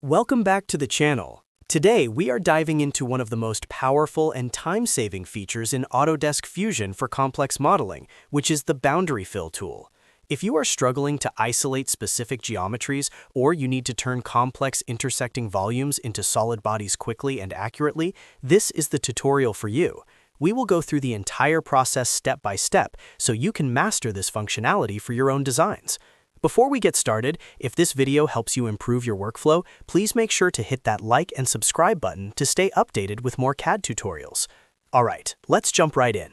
Welcome back to the channel. Today, we are diving into one of the most powerful and time-saving features in Autodesk Fusion for complex modeling, which is the boundary fill tool. If you are struggling to isolate specific geometries, or you need to turn complex intersecting volumes into solid bodies quickly and accurately, this is the tutorial for you. We will go through the entire process step by step so you can master this functionality for your own designs. Before we get started, if this video helps you improve your workflow, please make sure to hit that like and subscribe button to stay updated with more CAD tutorials. Alright, let's jump right in.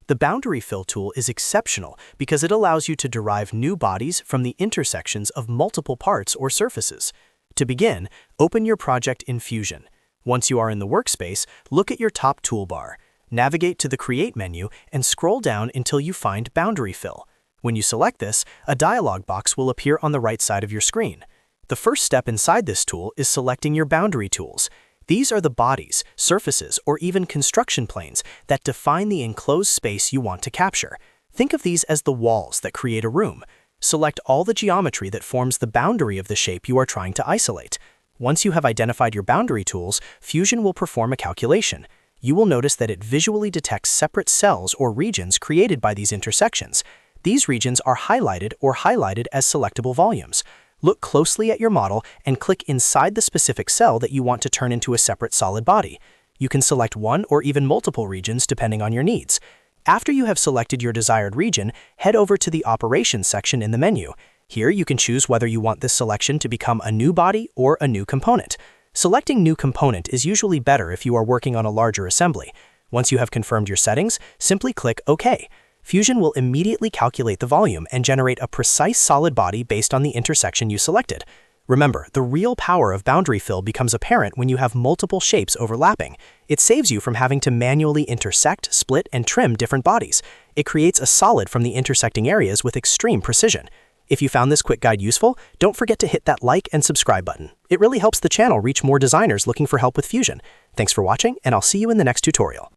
The boundary fill tool is exceptional because it allows you to derive new bodies from the intersections of multiple parts or surfaces. To begin, open your project in Fusion. Once you are in the workspace, look at your top toolbar. Navigate to the Create menu and scroll down until you find Boundary Fill. When you select this, a dialog box will appear on the right side of your screen. The first step inside this tool is selecting your boundary tools. These are the bodies, surfaces, or even construction planes that define the enclosed space you want to capture. Think of these as the walls that create a room. Select all the geometry that forms the boundary of the shape you are trying to isolate. Once you have identified your boundary tools, Fusion will perform a calculation. You will notice that it visually detects separate cells or regions created by these intersections. These regions are highlighted as selectable volumes. Look closely at your model and click inside the specific cell that you want to turn into a separate solid body. You can select one or even multiple regions depending on your needs. After you have selected your desired region, head over to the Operations section in the menu. Here you can choose whether you want this selection to become a new body or a new component. Selecting New Component is usually better if you are working on a larger assembly. Once you have confirmed your settings, simply click OK. Fusion will immediately calculate the volume and generate a precise solid body based on the intersection you selected. Remember, the real power of boundary fill becomes apparent when you have multiple shapes overlapping. It saves you from having to manually intersect, split, and trim different bodies. It creates a solid from the intersecting areas with extreme precision. If you found this quick guide useful, don't forget to hit that like and subscribe button. It really helps the channel reach more designers looking for help with Fusion. Thanks for watching, and I'll see you in the next tutorial.